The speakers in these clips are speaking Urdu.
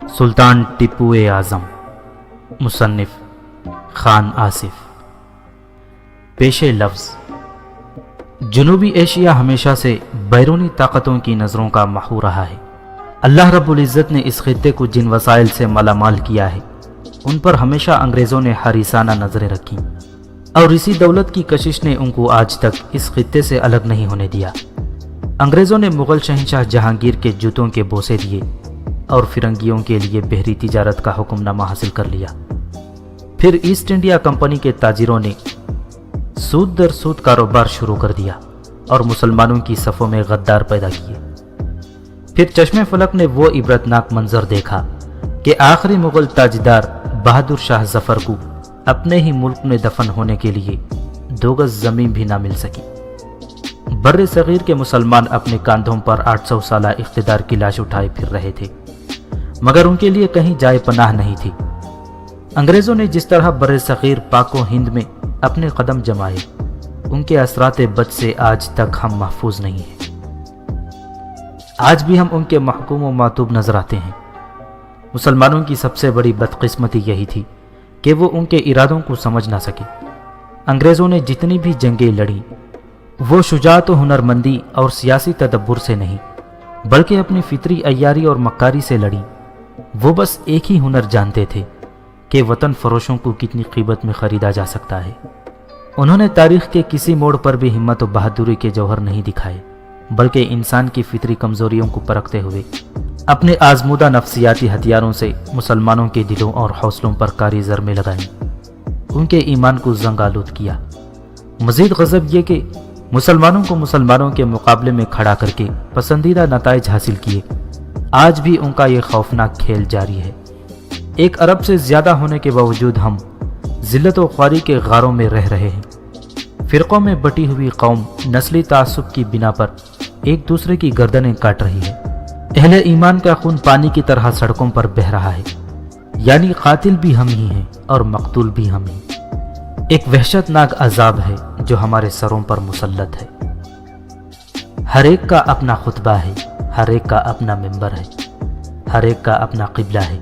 سلطان ٹیپو اعظم، مصنف خان آصف۔ پیش لفظ: جنوبی ایشیا ہمیشہ سے بیرونی طاقتوں کی نظروں کا محو رہا ہے۔ اللہ رب العزت نے اس خطے کو جن وسائل سے مالا مال کیا ہے، ان پر ہمیشہ انگریزوں نے حریصانہ نظریں رکھی، اور اسی دولت کی کشش نے ان کو آج تک اس خطے سے الگ نہیں ہونے دیا۔ انگریزوں نے مغل شہنشاہ جہانگیر کے جوتوں کے بوسے دیے اور فرنگیوں کے لیے بحری تجارت کا حکم نامہ حاصل کر لیا۔ پھر ایسٹ انڈیا کمپنی کے تاجروں نے سود در سود کاروبار شروع کر دیا اور مسلمانوں کی صفوں میں غدار پیدا کیے۔ پھر چشم فلک نے وہ عبرتناک منظر دیکھا کہ آخری مغل تاجدار بہادر شاہ ظفر کو اپنے ہی ملک میں دفن ہونے کے لیے 2 گز زمین بھی نہ مل سکی۔ بر صغیر کے مسلمان اپنے کاندھوں پر 800 سالہ اقتدار کی لاش اٹھائے پھر رہے تھے، مگر ان کے لیے کہیں جائے پناہ نہیں تھی۔ انگریزوں نے جس طرح بر صغیر پاک و ہند میں اپنے قدم جمائے، ان کے اثرات بد سے آج تک ہم محفوظ نہیں ہیں۔ آج بھی ہم ان کے محکوم و معتوب نظر آتے ہیں۔ مسلمانوں کی سب سے بڑی بدقسمتی یہی تھی کہ وہ ان کے ارادوں کو سمجھ نہ سکے۔ انگریزوں نے جتنی بھی جنگیں لڑیں، وہ شجاعت و ہنرمندی اور سیاسی تدبر سے نہیں، بلکہ اپنی فطری عیاری اور مکاری سے لڑیں۔ وہ بس ایک ہی ہنر جانتے تھے کہ وطن فروشوں کو کتنی قیمت میں خریدا جا سکتا ہے۔ انہوں نے تاریخ کے کسی موڑ پر بھی ہمت و بہادری کے جوہر نہیں دکھائے، بلکہ انسان کی فطری کمزوریوں کو پرکھتے ہوئے اپنے آزمودہ نفسیاتی ہتھیاروں سے مسلمانوں کے دلوں اور حوصلوں پر کاری ضربیں لگائیں، ان کے ایمان کو زنگ آلود کیا۔ مزید غضب یہ کہ مسلمانوں کو مسلمانوں کے مقابلے میں کھڑا کر کے پسندیدہ نتائج حاصل کیے۔ آج بھی ان کا یہ خوفناک کھیل جاری ہے۔ 1 ارب سے زیادہ ہونے کے باوجود ہم ذلت و خواری کے غاروں میں رہ رہے ہیں۔ فرقوں میں بٹی ہوئی قوم نسلی تعصب کی بنا پر ایک دوسرے کی گردنیں کاٹ رہی ہے۔ اہل ایمان کا خون پانی کی طرح سڑکوں پر بہہ رہا ہے، یعنی قاتل بھی ہم ہی ہیں اور مقتول بھی ہم ہی۔ ایک وحشت ناک عذاب ہے جو ہمارے سروں پر مسلط ہے۔ ہر ایک کا اپنا خطبہ ہے، ہر ایک کا اپنا منبر ہے، ہر ایک کا اپنا قبلہ ہے،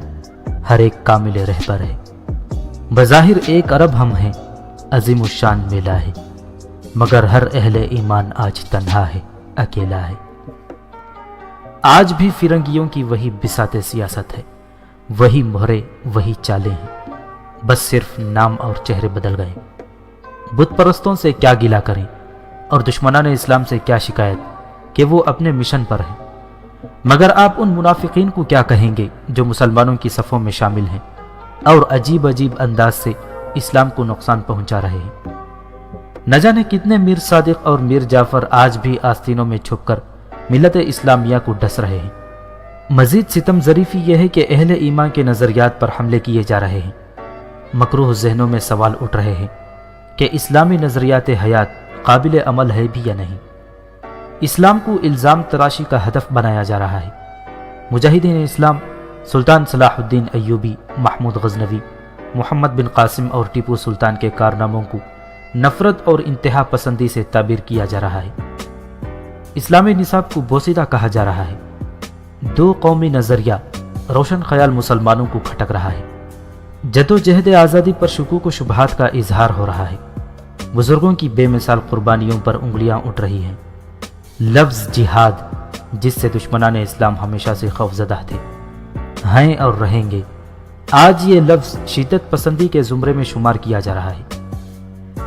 ہر ایک کامل رہبر ہے۔ بظاہر 1 ارب ہم ہیں، عظیم الشان میلہ ہے، مگر ہر اہل ایمان آج تنہا ہے، اکیلا ہے۔ آج بھی فرنگیوں کی وہی بساط سیاست ہے، وہی مہرے، وہی چالیں ہیں، بس صرف نام اور چہرے بدل گئے۔ بت پرستوں سے کیا گلہ کریں اور دشمنان اسلام سے کیا شکایت کہ وہ اپنے مشن پر ہیں، مگر آپ ان منافقین کو کیا کہیں گے جو مسلمانوں کی صفوں میں شامل ہیں اور عجیب عجیب انداز سے اسلام کو نقصان پہنچا رہے ہیں۔ نہ جانے کتنے میر صادق اور میر جعفر آج بھی آستینوں میں چھپ کر ملت اسلامیہ کو ڈس رہے ہیں۔ مزید ستم ظریفی یہ ہے کہ اہل ایمان کے نظریات پر حملے کیے جا رہے ہیں۔ مکروہ ذہنوں میں سوال اٹھ رہے ہیں کہ اسلامی نظریات حیات قابل عمل ہے بھی یا نہیں۔ اسلام کو الزام تراشی کا ہدف بنایا جا رہا ہے۔ مجاہدین اسلام سلطان صلاح الدین ایوبی، محمود غزنوی، محمد بن قاسم اور ٹیپو سلطان کے کارناموں کو نفرت اور انتہا پسندی سے تعبیر کیا جا رہا ہے۔ اسلامی نصاب کو بوسیدہ کہا جا رہا ہے۔ 2 قومی نظریہ روشن خیال مسلمانوں کو کھٹک رہا ہے۔ جدوجہد آزادی پر شکوک و شبہات کا اظہار ہو رہا ہے۔ بزرگوں کی بے مثال قربانیوں پر انگلیاں اٹھ رہی ہیں۔ لفظ جہاد، جس سے دشمنان اسلام ہمیشہ سے خوفزدہ تھے، ہیں اور رہیں گے، آج یہ لفظ شدت پسندی کے زمرے میں شمار کیا جا رہا ہے۔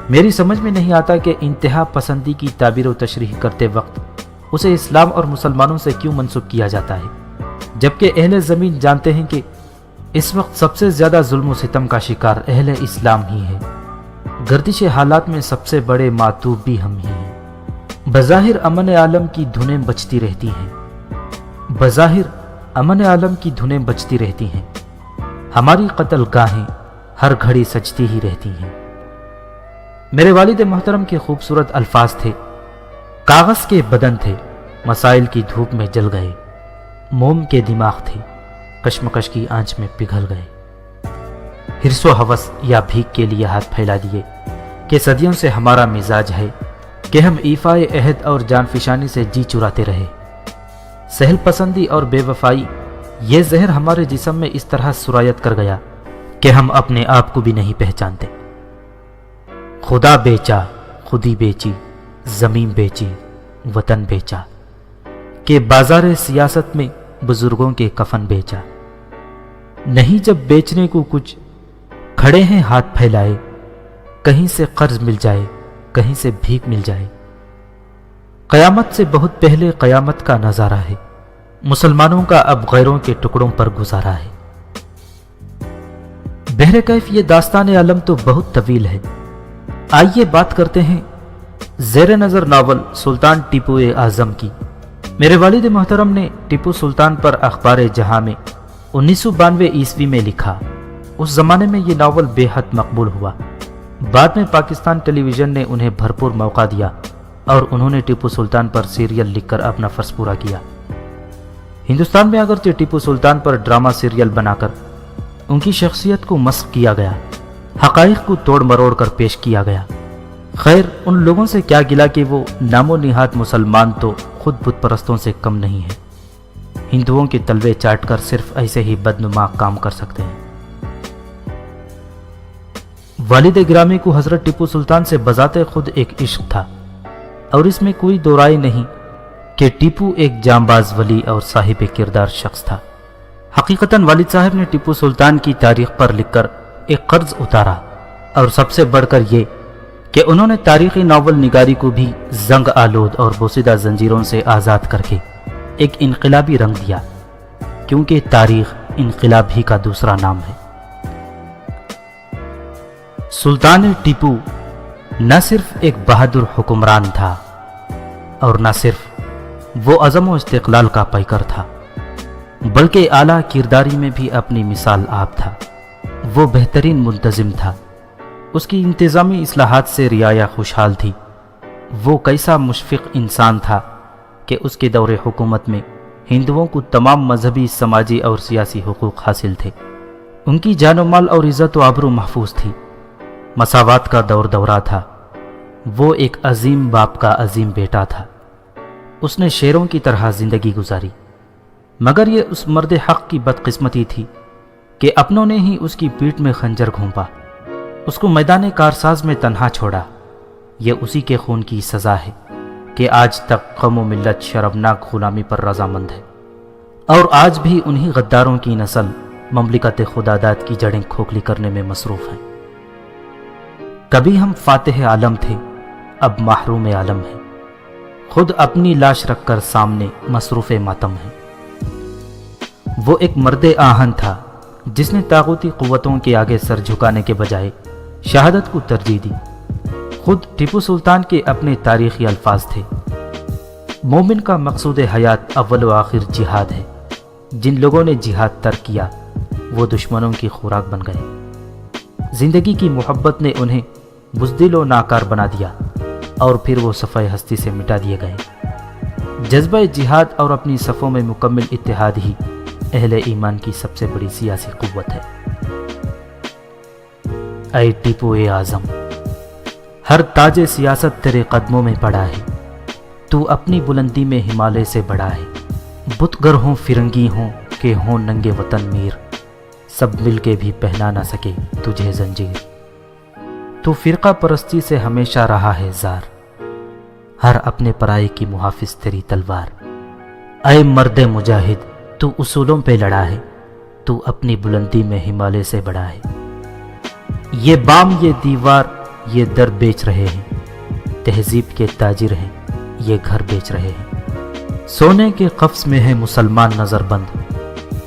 میری سمجھ میں نہیں آتا کہ انتہا پسندی کی تعبیر و تشریح کرتے وقت اسے اسلام اور مسلمانوں سے کیوں منسوب کیا جاتا ہے، جبکہ اہل زمین جانتے ہیں کہ اس وقت سب سے زیادہ ظلم و ستم کا شکار اہل اسلام ہی ہے۔ گردش حالات میں سب سے بڑے معتوب بھی ہم ہی ہیں۔ بظاہر امن عالم کی دھنیں بجتی رہتی ہیں، بظاہر امن عالم کی دھنیں بجتی رہتی ہیں، ہماری قتل گاہیں ہر گھڑی سجتی ہی رہتی ہیں۔ میرے والد محترم کے خوبصورت الفاظ تھے، کاغذ کے بدن تھے، مسائل کی دھوپ میں جل گئے، موم کے دماغ تھے، کشمکش کی آنچ میں پگھل گئے۔ حرص و ہوس یا بھیک کے لیے ہاتھ پھیلا دیے کہ صدیوں سے ہمارا مزاج ہے کہ ہم ایفائے عہد اور جان فشانی سے جی چراتے رہے۔ سہل پسندی اور بے وفائی یہ زہر ہمارے جسم میں اس طرح سرایت کر گیا کہ ہم اپنے آپ کو بھی نہیں پہچانتے۔ خدا بیچا، خودی بیچی، زمین بیچی، وطن بیچا، کہ بازار سیاست میں بزرگوں کے کفن بیچا۔ نہیں جب بیچنے کو کچھ، کھڑے ہیں ہاتھ پھیلائے، کہیں سے قرض مل جائے، کہیں سے بھیک مل جائے۔ قیامت سے بہت پہلے قیامت کا نظارہ ہے، مسلمانوں کا اب غیروں کے ٹکڑوں پر گزارا ہے۔ بہرکیف یہ داستان عالم تو بہت طویل ہے، آئیے بات کرتے ہیں زیر نظر ناول سلطان ٹیپو اعظم کی۔ میرے والد محترم نے ٹیپو سلطان پر اخبار جہاں میں 1992 عیسوی میں لکھا۔ اس زمانے میں یہ ناول بے حد مقبول ہوا۔ بعد میں پاکستان ٹیلی ویژن نے انہیں بھرپور موقع دیا اور انہوں نے ٹیپو سلطان پر سیریل لکھ کر اپنا فرض پورا کیا۔ ہندوستان میں اگرچہ ٹیپو سلطان پر ڈرامہ سیریل بنا کر ان کی شخصیت کو مسخ کیا گیا، حقائق کو توڑ مروڑ کر پیش کیا گیا۔ خیر، ان لوگوں سے کیا گلا کہ وہ نام و نہاد مسلمان تو خود بت پرستوں سے کم نہیں ہیں، ہندوؤں کے تلوے چاٹ کر صرف ایسے ہی بدنما کام کر سکتے ہیں۔ والد گرامی کو حضرت ٹیپو سلطان سے بذات خود ایک عشق تھا، اور اس میں کوئی دو رائے نہیں کہ ٹیپو ایک جانباز ولی اور صاحب کردار شخص تھا۔ حقیقتاً والد صاحب نے ٹیپو سلطان کی تاریخ پر لکھ کر ایک قرض اتارا، اور سب سے بڑھ کر یہ کہ انہوں نے تاریخی ناول نگاری کو بھی زنگ آلود اور بوسیدہ زنجیروں سے آزاد کر کے ایک انقلابی رنگ دیا، کیونکہ تاریخ انقلاب ہی کا دوسرا نام ہے۔ سلطان ٹیپو نہ صرف ایک بہادر حکمران تھا، اور نہ صرف وہ عزم و استقلال کا پیکر تھا، بلکہ اعلیٰ کرداری میں بھی اپنی مثال آپ تھا۔ وہ بہترین منتظم تھا، اس کی انتظامی اصلاحات سے رعایا خوشحال تھی۔ وہ کیسا مشفق انسان تھا کہ اس کے دور حکومت میں ہندوؤں کو تمام مذہبی، سماجی اور سیاسی حقوق حاصل تھے۔ ان کی جان و مال اور عزت و آبرو محفوظ تھی۔ مساوات کا دور دورہ تھا۔ وہ ایک عظیم باپ کا عظیم بیٹا تھا۔ اس نے شیروں کی طرح زندگی گزاری، مگر یہ اس مرد حق کی بدقسمتی تھی کہ اپنوں نے ہی اس کی پیٹھ میں خنجر گھونپا، اس کو میدان کارساز میں تنہا چھوڑا۔ یہ اسی کے خون کی سزا ہے کہ آج تک قوم و ملت شرمناک غلامی پر رضامند ہے، اور آج بھی انہی غداروں کی نسل مملکت خداداد کی جڑیں کھوکھلی کرنے میں مصروف ہیں۔ کبھی ہم فاتح عالم تھے، اب محروم عالم ہیں، خود اپنی لاش رکھ کر سامنے مصروف ماتم ہے۔ وہ ایک مرد آہن تھا جس نے طاغوتی قوتوں کے آگے سر جھکانے کے بجائے شہادت کو ترجیح دی۔ خود ٹیپو سلطان کے اپنے تاریخی الفاظ تھے: مومن کا مقصود حیات اول و آخر جہاد ہے۔ جن لوگوں نے جہاد ترک کیا وہ دشمنوں کی خوراک بن گئے۔ زندگی کی محبت نے انہیں بزدل و ناکار بنا دیا، اور پھر وہ صفحہ ہستی سے مٹا دیے گئے۔ جذبہ جہاد اور اپنی صفوں میں مکمل اتحاد ہی اہل ایمان کی سب سے بڑی سیاسی قوت ہے۔ اے ٹیپو اعظم، ہر تاج سیاست تیرے قدموں میں پڑا ہے، تو اپنی بلندی میں ہمالیہ سے بڑا ہے۔ بت گر ہوں فرنگی ہوں کہ ہوں ننگے وطن میر، سب مل کے بھی پہنا نہ سکے تجھے زنجیر۔ تو فرقہ پرستی سے ہمیشہ رہا ہے زار، ہر اپنے پرائے کی محافظ تیری تلوار۔ اے مرد مجاہد، تو اصولوں پہ لڑا ہے، تو اپنی بلندی میں ہمالیہ سے بڑا ہے۔ یہ بام، یہ دیوار، یہ در بیچ رہے ہیں، تہذیب کے تاجر ہیں، یہ گھر بیچ رہے ہیں۔ سونے کے قفس میں ہے مسلمان نظر بند،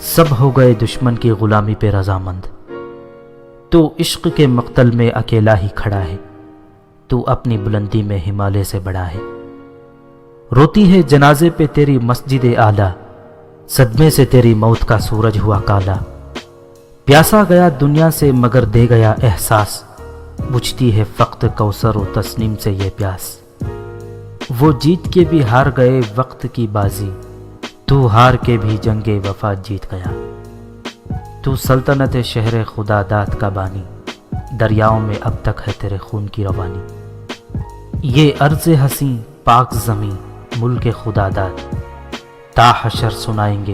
سب ہو گئے دشمن کی غلامی پہ رضامند۔ تو عشق کے مقتل میں اکیلا ہی کھڑا ہے، تو اپنی بلندی میں ہمالیہ سے بڑا ہے۔ روتی ہے جنازے پہ تیری مسجد اعلیٰ، صدمے سے تیری موت کا سورج ہوا کالا۔ پیاسا گیا دنیا سے مگر دے گیا احساس، بجھتی ہے فقط کوثر و تسنیم سے یہ پیاس۔ وہ جیت کے بھی ہار گئے وقت کی بازی، تو ہار کے بھی جنگ وفا جیت گیا۔ تو سلطنت شہر خدا داد کا بانی، دریاؤں میں اب تک ہے تیرے خون کی روانی۔ یہ ارض حسین پاک زمین ملک خدا داد، تا حشر سنائیں گے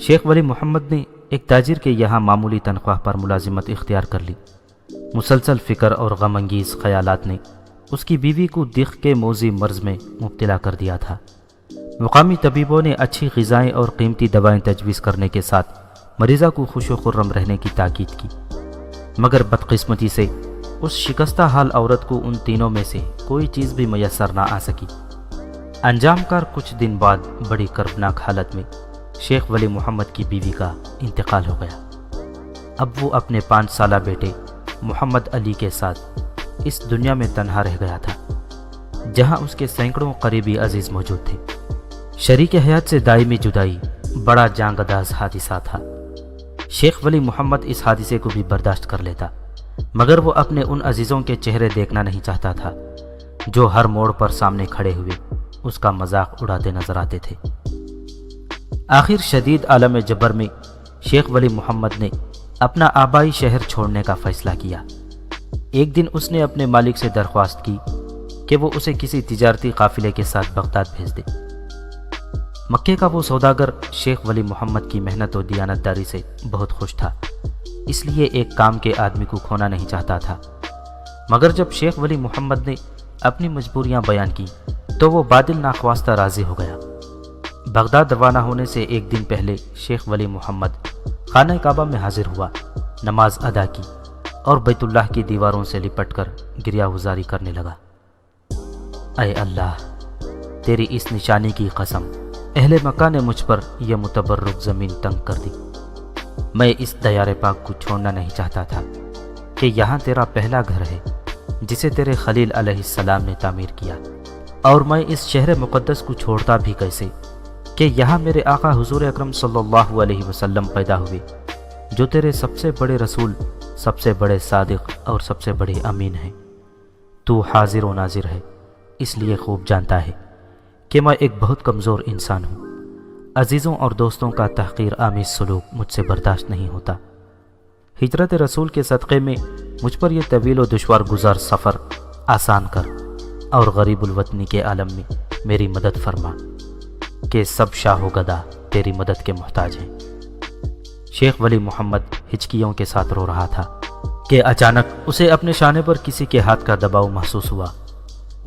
شیخ ولی محمد نے ایک تاجر کے یہاں معمولی تنخواہ پر ملازمت اختیار کر لی۔ مسلسل فکر اور غم انگیز خیالات نے اس کی بیوی کو دق کے موذی مرض میں مبتلا کر دیا تھا۔ مقامی طبیبوں نے اچھی غذائیں اور قیمتی دوائیں تجویز کرنے کے ساتھ مریضہ کو خوش و خرم رہنے کی تاکید کی، مگر بدقسمتی سے اس شکستہ حال عورت کو ان تینوں میں سے کوئی چیز بھی میسر نہ آ سکی۔ انجام کار کچھ دن بعد بڑی کربناک حالت میں شیخ ولی محمد کی بیوی کا انتقال ہو گیا۔ اب وہ اپنے 5 سالہ بیٹے محمد علی کے ساتھ اس دنیا میں تنہا رہ گیا تھا، جہاں اس کے سینکڑوں قریبی عزیز موجود تھے۔ شریک حیات سے دائمی جدائی بڑا جانگداز حادثہ تھا۔ شیخ ولی محمد اس حادثے کو بھی برداشت کر لیتا، مگر وہ اپنے ان عزیزوں کے چہرے دیکھنا نہیں چاہتا تھا جو ہر موڑ پر سامنے کھڑے ہوئے اس کا مذاق اڑاتے نظر آتے تھے۔ آخر شدید عالم جبر میں شیخ ولی محمد نے اپنا آبائی شہر چھوڑنے کا فیصلہ کیا۔ ایک دن اس نے اپنے مالک سے درخواست کی کہ وہ اسے کسی تجارتی قافلے کے ساتھ بغداد بھیج دے۔ مکے کا وہ سوداگر شیخ ولی محمد کی محنت و دیانتداری سے بہت خوش تھا، اس لیے ایک کام کے آدمی کو کھونا نہیں چاہتا تھا۔ مگر جب شیخ ولی محمد نے اپنی مجبوریاں بیان کی تو وہ بادل ناخواستہ راضی ہو گیا۔ بغداد روانہ ہونے سے ایک دن پہلے شیخ ولی محمد خانہ کعبہ میں حاضر ہوا، نماز ادا کی اور بیت اللہ کی دیواروں سے لپٹ کر گریہ گزاری کرنے لگا۔ اے اللہ، تیری اس نشانی کی قسم، اہل مکہ نے مجھ پر یہ متبرک زمین تنگ کر دی۔ میں اس دیار پاک کو چھوڑنا نہیں چاہتا تھا کہ یہاں تیرا پہلا گھر ہے جسے تیرے خلیل علیہ السلام نے تعمیر کیا، اور میں اس شہر مقدس کو چھوڑتا بھی کیسے کہ یہاں میرے آقا حضور اکرم صلی اللہ علیہ وسلم پیدا ہوئے، جو تیرے سب سے بڑے رسول، سب سے بڑے صادق اور سب سے بڑے امین ہیں۔ تو حاضر و ناظر ہے، اس لیے خوب جانتا ہے کہ میں ایک بہت کمزور انسان ہوں۔ عزیزوں اور دوستوں کا تحقیر آمیز سلوک مجھ سے برداشت نہیں ہوتا۔ ہجرت رسول کے صدقے میں مجھ پر یہ طویل و دشوار گزار سفر آسان کر، اور غریب الوطنی کے عالم میں میری مدد فرما کہ سب شاہ و گدا تیری مدد کے محتاج ہیں۔ شیخ ولی محمد ہچکیوں کے ساتھ رو رہا تھا کہ اچانک اسے اپنے شانے پر کسی کے ہاتھ کا دباؤ محسوس ہوا۔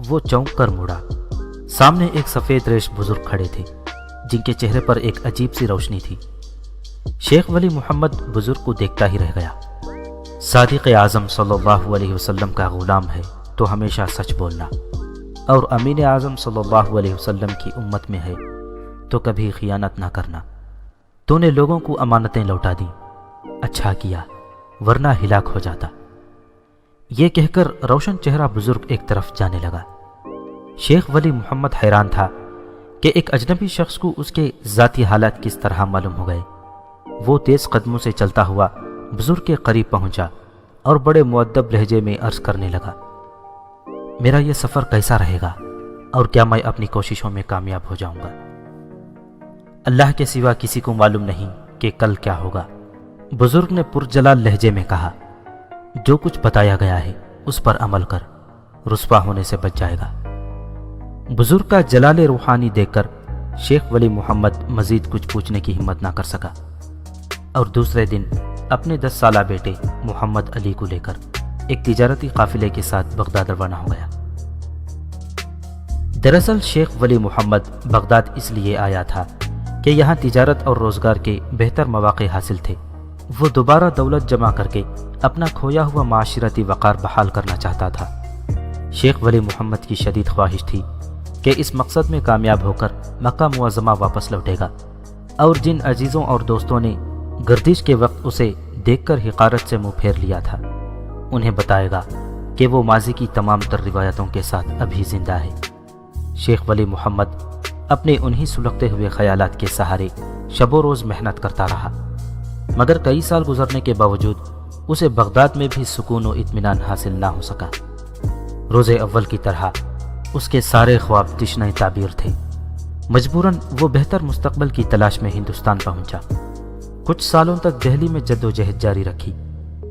وہ چونک کر مڑا۔ سامنے ایک سفید ریش بزرگ کھڑے تھے جن کے چہرے پر ایک عجیب سی روشنی تھی۔ شیخ ولی محمد بزرگ کو دیکھتا ہی رہ گیا۔ صادق اعظم صلی اللہ علیہ وسلم کا غلام ہے تو ہمیشہ سچ بولنا، اور امین اعظم صلی اللہ علیہ وسلم کی امت میں ہے تو کبھی خیانت نہ کرنا۔ تو نے لوگوں کو امانتیں لوٹا دیں، اچھا کیا، ورنہ ہلاک ہو جاتا۔ یہ کہہ کر روشن چہرہ بزرگ ایک طرف جانے لگا۔ شیخ ولی محمد حیران تھا کہ ایک اجنبی شخص کو اس کے ذاتی حالات کس طرح معلوم ہو گئے۔ وہ تیز قدموں سے چلتا ہوا بزرگ کے قریب پہنچا اور بڑے مؤدب لہجے میں عرض کرنے لگا، میرا یہ سفر کیسا رہے گا اور کیا میں اپنی کوششوں میں کامیاب ہو جاؤں گا؟ اللہ کے سوا کسی کو معلوم نہیں کہ کل کیا ہوگا، بزرگ نے پرجلال لہجے میں کہا۔ جو کچھ بتایا گیا ہے اس پر عمل کر، رسوا ہونے سے بچ جائے گا۔ بزرگ کا جلال روحانی دیکھ کر شیخ ولی محمد مزید کچھ پوچھنے کی ہمت نہ کر سکا، اور دوسرے دن اپنے 10 سالہ بیٹے محمد علی کو لے کر ایک تجارتی قافلے کے ساتھ بغداد روانہ ہو گیا۔ دراصل شیخ ولی محمد بغداد اس لیے آیا تھا کہ یہاں تجارت اور روزگار کے بہتر مواقع حاصل تھے۔ وہ دوبارہ دولت جمع کر کے اپنا کھویا ہوا معاشرتی وقار بحال کرنا چاہتا تھا۔ شیخ ولی محمد کی شدید خواہش تھی کہ اس مقصد میں کامیاب ہو کر مکہ معظمہ واپس لوٹے گا، اور جن عزیزوں اور دوستوں نے گردش کے وقت اسے دیکھ کر حقارت سے منہ پھیر لیا تھا، انہیں بتائے گا کہ وہ ماضی کی تمام تر روایتوں کے ساتھ ابھی زندہ ہے۔ شیخ ولی محمد اپنے انہی سلگتے ہوئے خیالات کے سہارے شب و روز محنت کرتا رہا، مگر کئی سال گزرنے کے باوجود اسے بغداد میں بھی سکون و اطمینان حاصل نہ ہو سکا۔ روز اول کی طرح اس کے سارے خواب تشنہ تعبیر تھے۔ مجبوراً وہ بہتر مستقبل کی تلاش میں ہندوستان پہنچا۔ کچھ سالوں تک دہلی میں جد و جہد جاری رکھی،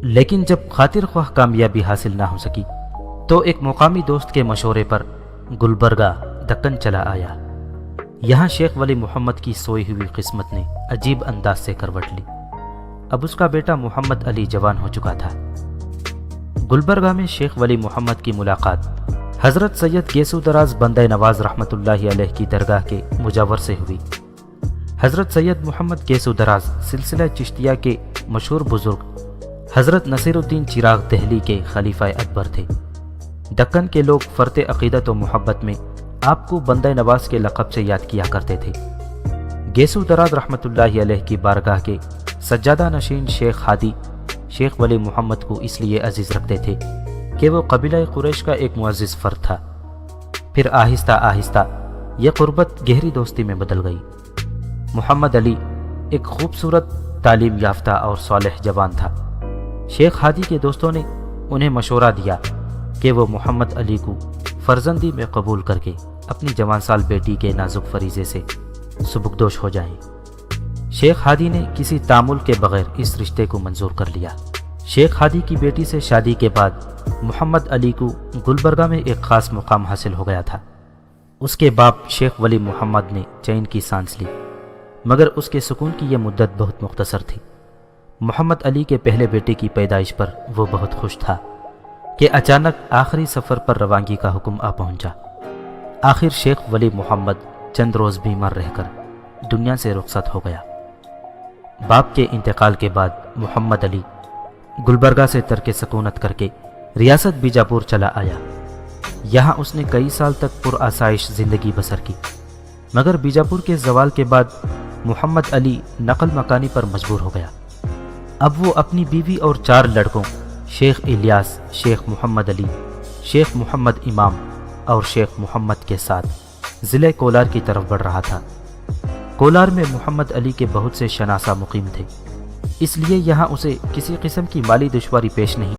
لیکن جب خاطر خواہ کامیابی حاصل نہ ہو سکی تو ایک مقامی دوست کے مشورے پر گلبرگہ دکن چلا آیا۔ یہاں شیخ ولی محمد کی سوئی ہوئی قسمت نے عجیب انداز سے کروٹ لی۔ اب اس کا بیٹا محمد علی جوان ہو چکا تھا۔ گلبرگہ میں شیخ ولی محمد کی ملاقات حضرت سید گیسو دراز بندہ نواز رحمۃ اللہ علیہ کی درگاہ کے مجاور سے ہوئی۔ حضرت سید محمد گیسو دراز سلسلہ چشتیہ کے مشہور بزرگ حضرت نصیر الدین چراغ دہلی کے خلیفہ اکبر تھے۔ دکن کے لوگ فرط عقیدت و محبت میں آپ کو بندہ نواز کے لقب سے یاد کیا کرتے تھے۔ گیسو دراز رحمۃ اللہ علیہ کی بارگاہ کے سجادہ نشین شیخ ہادی شیخ ولی محمد کو اس لیے عزیز رکھتے تھے کہ وہ قبیلہ قریش کا ایک معزز فرد تھا۔ پھر آہستہ آہستہ یہ قربت گہری دوستی میں بدل گئی۔ محمد علی ایک خوبصورت تعلیم یافتہ اور صالح جوان تھا۔ شیخ ہادی کے دوستوں نے انہیں مشورہ دیا کہ وہ محمد علی کو فرزندی میں قبول کر کے اپنی جوان سال بیٹی کے نازک فریضے سے سبکدوش ہو جائیں۔ شیخ ہادی نے کسی تعامل کے بغیر اس رشتے کو منظور کر لیا۔ شیخ ہادی کی بیٹی سے شادی کے بعد محمد علی کو گلبرگہ میں ایک خاص مقام حاصل ہو گیا تھا۔ اس کے باپ شیخ ولی محمد نے چین کی سانس لی، مگر اس کے سکون کی یہ مدت بہت مختصر تھی۔ محمد علی کے پہلے بیٹے کی پیدائش پر وہ بہت خوش تھا کہ اچانک آخری سفر پر روانگی کا حکم آ پہنچا۔ آخر شیخ ولی محمد چند روز بیمار رہ کر دنیا سے رخصت ہو گیا۔ باپ کے انتقال کے بعد محمد علی گلبرگہ سے ترک سکونت کر کے ریاست بیجاپور چلا آیا۔ یہاں اس نے کئی سال تک پرآسائش زندگی بسر کی، مگر بیجاپور کے زوال کے بعد محمد علی نقل مکانی پر مجبور ہو گیا۔ اب وہ اپنی بیوی اور 4 لڑکوں شیخ الیاس، شیخ محمد علی، شیخ محمد امام اور شیخ محمد کے ساتھ ضلع کولار کی طرف بڑھ رہا تھا۔ کولار میں محمد علی کے بہت سے شناسہ مقیم تھے، اس لیے یہاں اسے کسی قسم کی مالی دشواری پیش نہیں